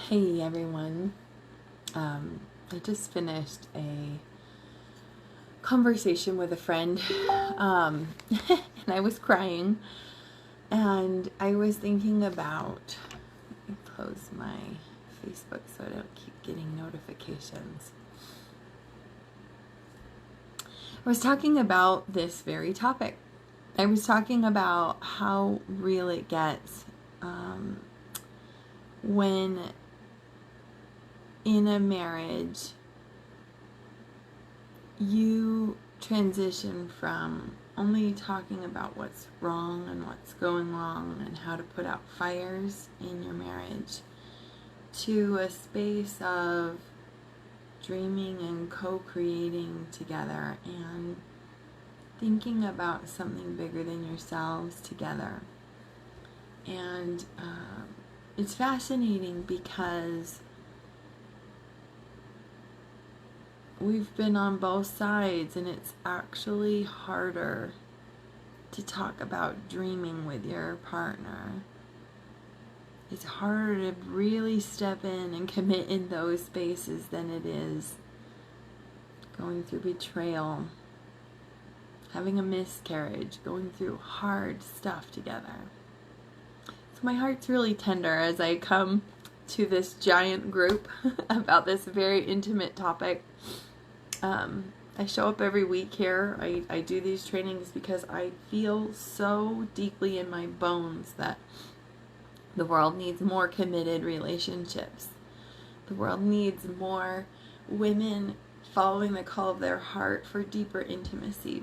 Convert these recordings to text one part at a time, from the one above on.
Hey everyone. I just finished a conversation with a friend, and I was crying, and I was thinking about, let me close my Facebook so I don't keep getting notifications. I was talking about this very topic. I was talking about how real it gets when in a marriage you transition from only talking about what's wrong and what's going wrong and how to put out fires in your marriage to a space of dreaming and co-creating together and thinking about something bigger than yourselves together. And it's fascinating because we've been on both sides, and it's actually harder to talk about dreaming with your partner. It's harder to really step in and commit in those spaces than it is going through betrayal, having a miscarriage, going through hard stuff together. So my heart's really tender as I come to this giant group about this very intimate topic. I show up every week here. I do these trainings because I feel so deeply in my bones that the world needs more committed relationships. The world needs more women following the call of their heart for deeper intimacy.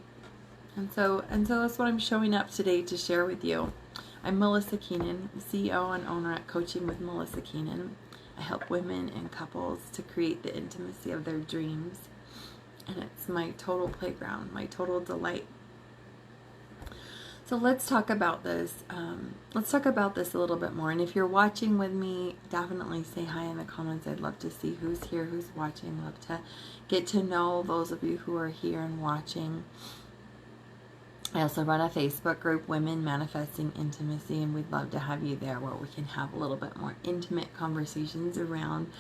And so that's what I'm showing up today to share with you. I'm Melissa Keenan, CEO and owner at Coaching with Melissa Keenan. I help women and couples to create the intimacy of their dreams. And it's my total playground, my total delight. So let's talk about this. Let's talk about this a little bit more. And if you're watching with me, definitely say hi in the comments. I'd love to see who's here, who's watching. Love to get to know those of you who are here and watching. I also run a Facebook group, Women Manifesting Intimacy, and we'd love to have you there where we can have a little bit more intimate conversations around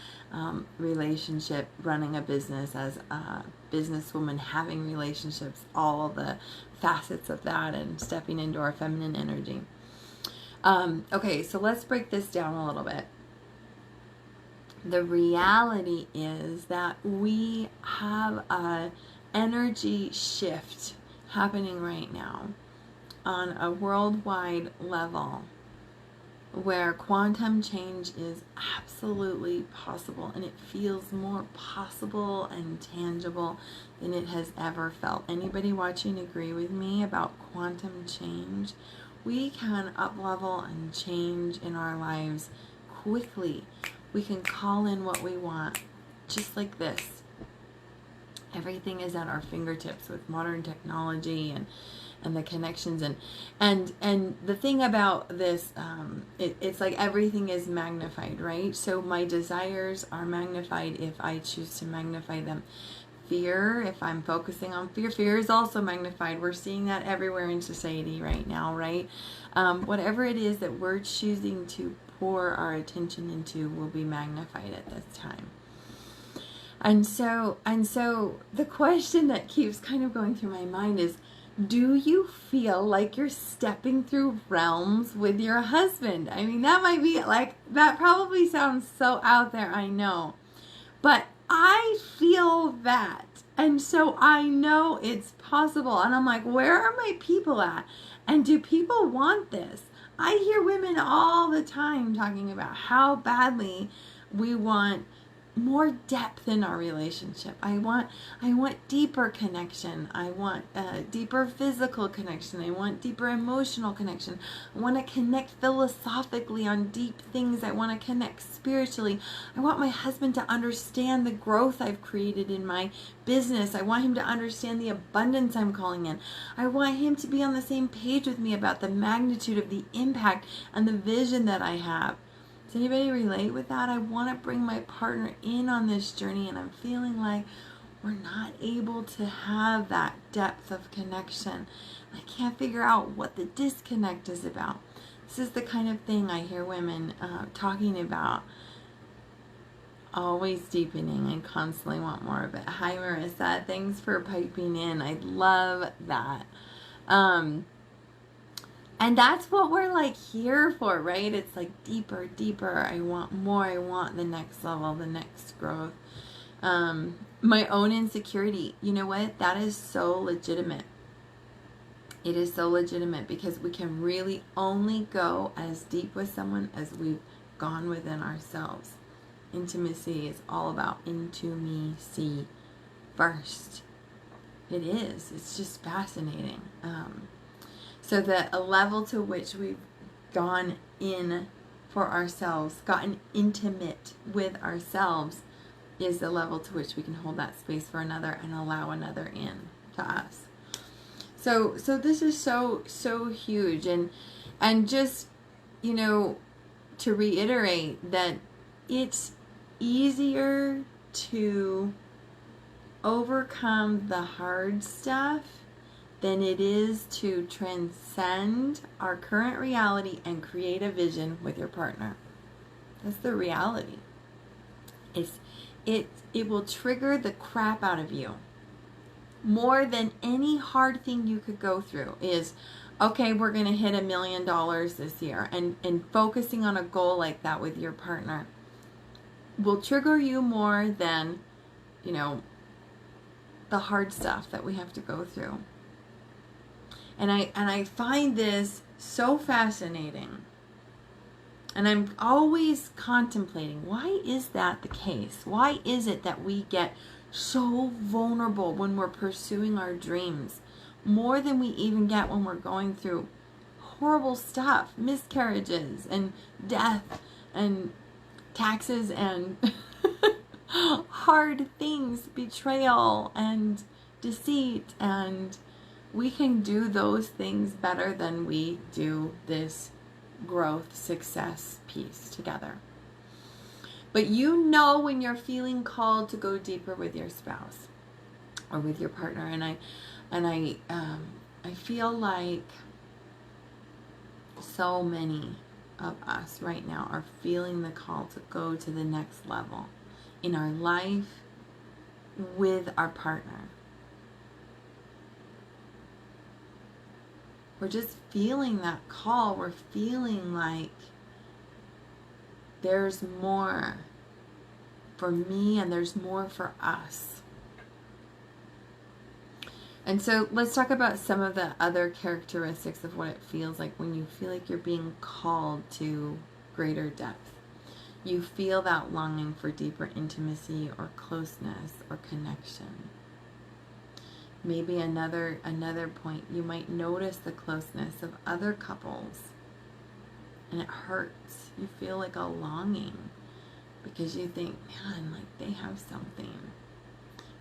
relationship, running a business as a businesswoman, having relationships, all the facets of that, and stepping into our feminine energy. Okay, so let's break this down a little bit. The reality is that we have an energy shift happening right now on a worldwide level where quantum change is absolutely possible, and it feels more possible and tangible than it has ever felt. Anybody watching agree with me about quantum change? We can up-level and change in our lives quickly. We can call in what we want just like this. Everything is at our fingertips with modern technology and the connections and the thing about this, it's like everything is magnified, right? So my desires are magnified if I choose to magnify them. Fear, if I'm focusing on fear is also magnified. We're seeing that everywhere in society right now, right? Whatever it is that we're choosing to pour our attention into will be magnified at this time. And so the question that keeps kind of going through my mind is, do you feel like you're stepping through realms with your husband? I mean, that might be like, that probably sounds so out there, I know. But I feel that. And so I know it's possible. And I'm like, where are my people at? And do people want this? I hear women all the time talking about how badly we want more depth in our relationship. I want deeper connection. I want deeper physical connection. I want deeper emotional connection. I want to connect philosophically on deep things. I want to connect spiritually. I want my husband to understand the growth I've created in my business. I want him to understand the abundance I'm calling in. I want him to be on the same page with me about the magnitude of the impact and the vision that I have. Does anybody relate with that? I want to bring my partner in on this journey, and I'm feeling like we're not able to have that depth of connection. I can't figure out what the disconnect is about. This is the kind of thing I hear women talking about. always deepening and constantly want more of it. Hi, Marissa. Thanks for piping in. I love that. And that's what we're like here for, right? It's like deeper, deeper. I want more. I want the next level, the next growth. My own insecurity. You know what? That is so legitimate. It is so legitimate because we can really only go as deep with someone as we've gone within ourselves. Intimacy is all about into me, see first. It is. It's just fascinating. So that a level to which we've gone in for ourselves, gotten intimate with ourselves, is the level to which we can hold that space for another and allow another in to us. So this is so huge, and just, you know, to reiterate that it's easier to overcome the hard stuff than it is to transcend our current reality and create a vision with your partner. That's the reality. It will trigger the crap out of you. More than any hard thing you could go through is, okay, we're going to hit $1 million this year. And focusing on a goal like that with your partner will trigger you more than, you know, the hard stuff that we have to go through. And I find this so fascinating. And I'm always contemplating, why is that the case? Why is it that we get so vulnerable when we're pursuing our dreams, more than we even get when we're going through horrible stuff, miscarriages and death and taxes and hard things, betrayal and deceit, and we can do those things better than we do this growth success piece together. But you know when you're feeling called to go deeper with your spouse or with your partner, and I feel like so many of us right now are feeling the call to go to the next level in our life with our partner. We're just feeling that call. We're feeling like there's more for me and there's more for us. And so let's talk about some of the other characteristics of what it feels like when you feel like you're being called to greater depth. You feel that longing for deeper intimacy or closeness or connection. Maybe another point, you might notice the closeness of other couples and it hurts. You feel like a longing because you think, man, like they have something.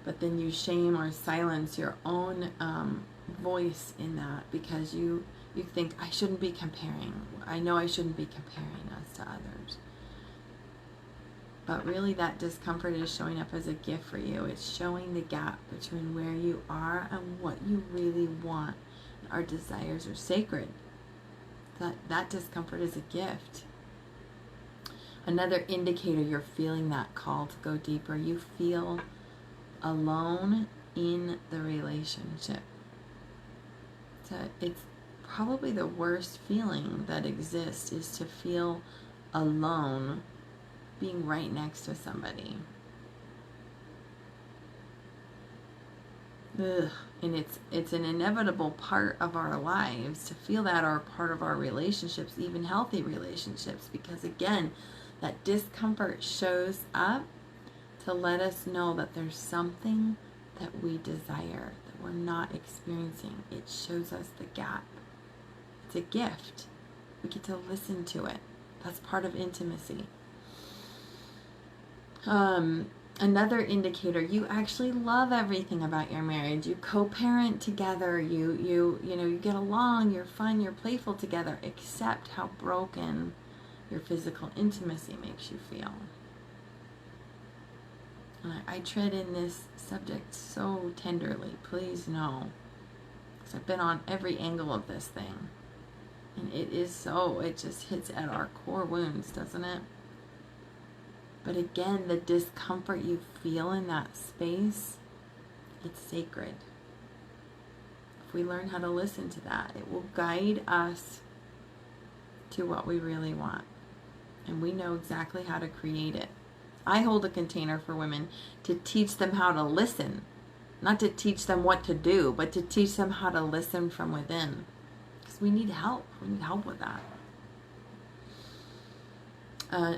But then you shame or silence your own voice in that because you think, I shouldn't be comparing. I know I shouldn't be comparing us to others. But really that discomfort is showing up as a gift for you. It's showing the gap between where you are and what you really want. Our desires are sacred. That discomfort is a gift. Another indicator you're feeling that call to go deeper. You feel alone in the relationship. So it's probably the worst feeling that exists, is to feel alone being right next to somebody. Ugh. And it's an inevitable part of our lives to feel that, or part of our relationships, even healthy relationships, because again, that discomfort shows up to let us know that there's something that we desire that we're not experiencing. It shows us the gap. It's a gift. We get to listen to it. That's part of intimacy. Another indicator, you actually love everything about your marriage. You co-parent together. You get along. You're fun. You're playful together. Except how broken your physical intimacy makes you feel. I tread in this subject so tenderly. Please know, because I've been on every angle of this thing, and it just hits at our core wounds, doesn't it? But again, the discomfort you feel in that space, it's sacred. If we learn how to listen to that, it will guide us to what we really want. And we know exactly how to create it. I hold a container for women to teach them how to listen. Not to teach them what to do, but to teach them how to listen from within. Because we need help. We need help with that.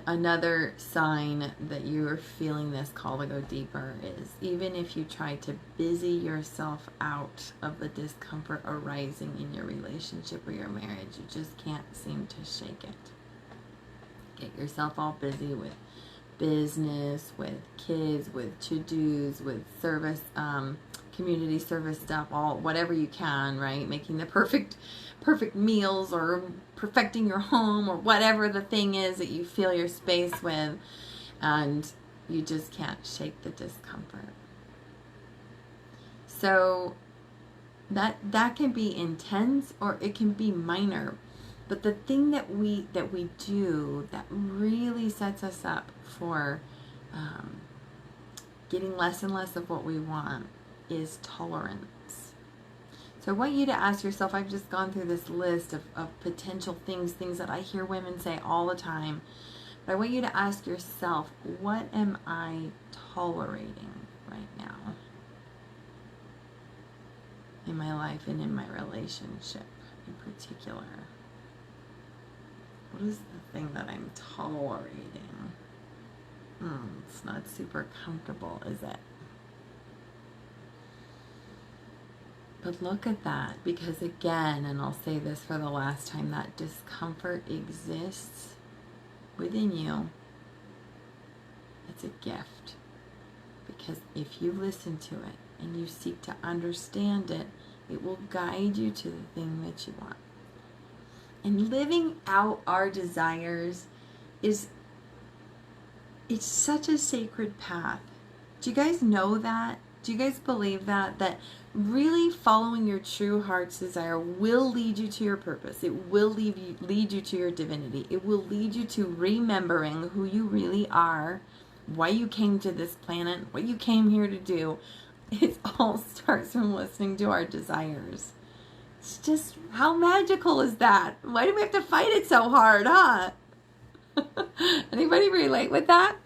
Another sign that you are feeling this call to go deeper is even if you try to busy yourself out of the discomfort arising in your relationship or your marriage, you just can't seem to shake it. Get yourself all busy with business, with kids, with to-dos, with service, community service stuff, all whatever you can, right? Making the perfect meals or perfecting your home or whatever the thing is that you fill your space with, and you just can't shake the discomfort. So that can be intense or it can be minor. But the thing that we do that really sets us up for getting less and less of what we want is tolerance. So I want you to ask yourself, I've just gone through this list of potential things that I hear women say all the time. But I want you to ask yourself, what am I tolerating right now in my life and in my relationship in particular? What is the thing that I'm tolerating? It's not super comfortable, is it? But look at that, because again, and I'll say this for the last time, that discomfort exists within you. It's a gift. Because if you listen to it and you seek to understand it, it will guide you to the thing that you want. And living out our desires it's such a sacred path. Do you guys know that? Do you guys believe that? That really following your true heart's desire will lead you to your purpose. It will lead you to your divinity. It will lead you to remembering who you really are, why you came to this planet, what you came here to do. It all starts from listening to our desires. It's just, how magical is that? Why do we have to fight it so hard, huh? Anybody relate with that?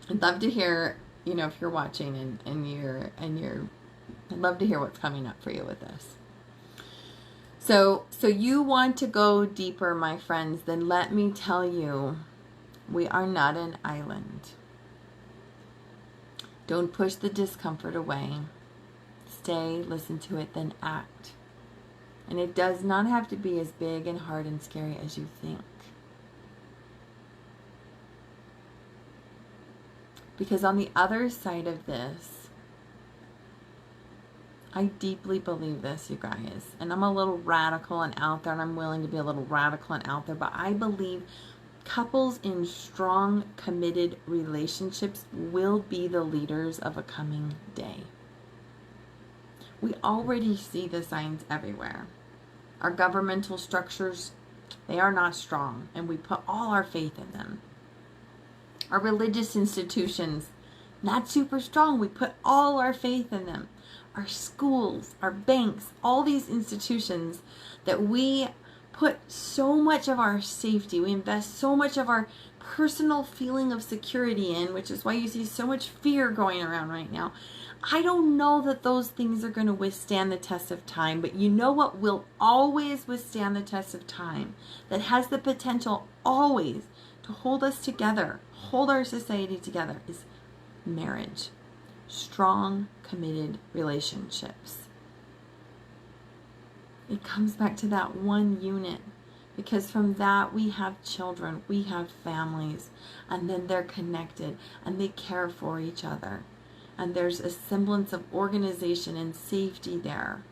I'd love to hear, if you're watching and you're, I'd love to hear what's coming up for you with this. So you want to go deeper, my friends, then let me tell you, we are not an island. Don't push the discomfort away. Stay, listen to it, then act. And it does not have to be as big and hard and scary as you think. Because on the other side of this, I deeply believe this, you guys. And I'm a little radical and out there, and I'm willing to be a little radical and out there, but I believe couples in strong, committed relationships will be the leaders of a coming day. We already see the signs everywhere. Our governmental structures, they are not strong, and we put all our faith in them. Our religious institutions, not super strong. We put all our faith in them. Our schools, our banks, all these institutions that we put so much of our safety, we invest so much of our personal feeling of security in, which is why you see so much fear going around right now. I don't know that those things are going to withstand the test of time, but you know what will always withstand the test of time, that has the potential always to hold us together, hold our society together, is marriage. Strong, committed relationships. It comes back to that one unit, because from that we have children, we have families, and then they're connected and they care for each other. And there's a semblance of organization and safety there.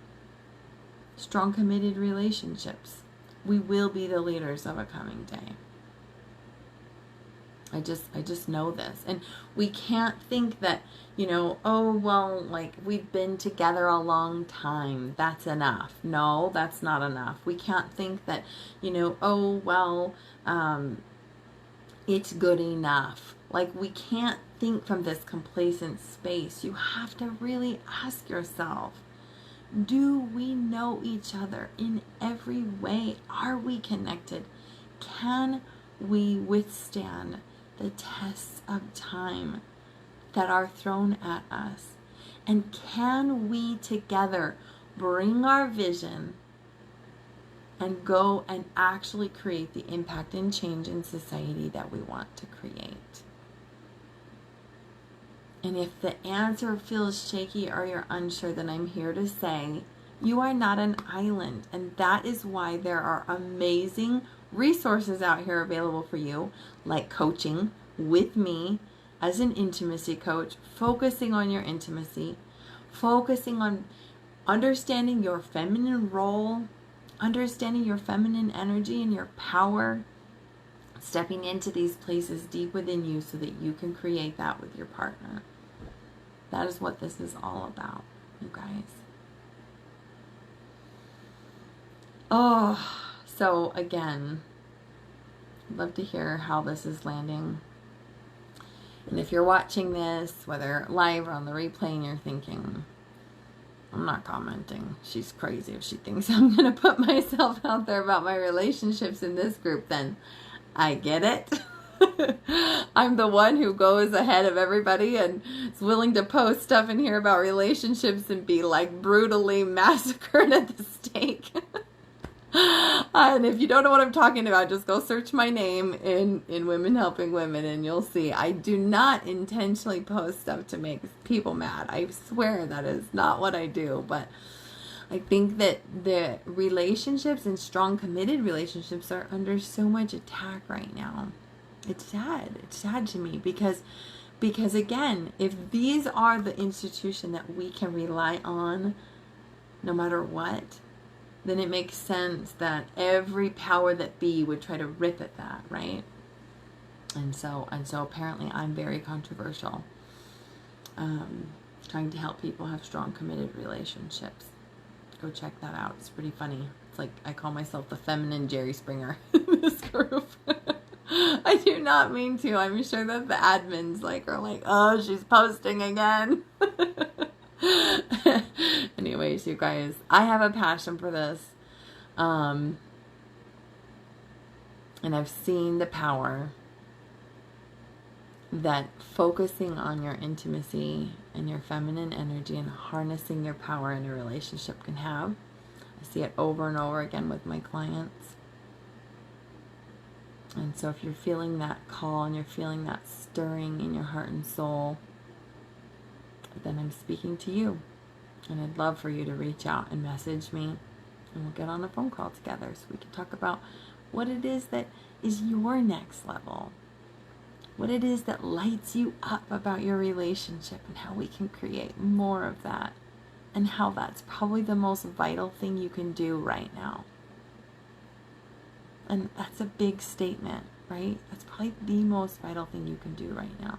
Strong, committed relationships. We will be the leaders of a coming day. I just know this. And we can't think that, we've been together a long time, that's enough. No, that's not enough. We can't think that, it's good enough. Like, we can't think from this complacent space. You have to really ask yourself, do we know each other in every way? Are we connected? Can we withstand the tests of time that are thrown at us? And can we together bring our vision and go and actually create the impact and change in society that we want to create? And if the answer feels shaky or you're unsure, then I'm here to say you are not an island. And that is why there are amazing resources out here available for you, like coaching with me as an intimacy coach, focusing on your intimacy, focusing on understanding your feminine role, understanding your feminine energy and your power, stepping into these places deep within you so that you can create that with your partner. That is what this is all about, you guys. Oh, so again, I'd love to hear how this is landing. And if you're watching this, whether live or on the replay, and you're thinking, I'm not commenting, she's crazy if she thinks I'm going to put myself out there about my relationships in this group, then I get it. I'm the one who goes ahead of everybody and is willing to post stuff in here about relationships and be like brutally massacred at the stake. And if you don't know what I'm talking about, just go search my name in Women Helping Women and you'll see. I do not intentionally post stuff to make people mad. I swear that is not what I do. But I think that the relationships and strong committed relationships are under so much attack right now. It's sad. It's sad to me because again, if these are the institution that we can rely on no matter what, then it makes sense that every power that be would try to rip at that, right? And so apparently I'm very controversial, trying to help people have strong committed relationships. Go check that out. It's pretty funny. It's like I call myself the feminine Jerry Springer in this group. I do not mean to. I'm sure that the admins are like, oh, she's posting again. Anyways, you guys, I have a passion for this. And I've seen the power that focusing on your intimacy and your feminine energy and harnessing your power in a relationship can have. I see it over and over again with my clients. And so if you're feeling that call and you're feeling that stirring in your heart and soul, then I'm speaking to you. And I'd love for you to reach out and message me. And we'll get on a phone call together so we can talk about what it is that is your next level. What it is that lights you up about your relationship and how we can create more of that. And how that's probably the most vital thing you can do right now. And that's a big statement, right? That's probably the most vital thing you can do right now.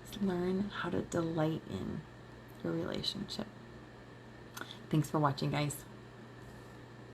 Is learn how to delight in your relationship. Thanks for watching, guys.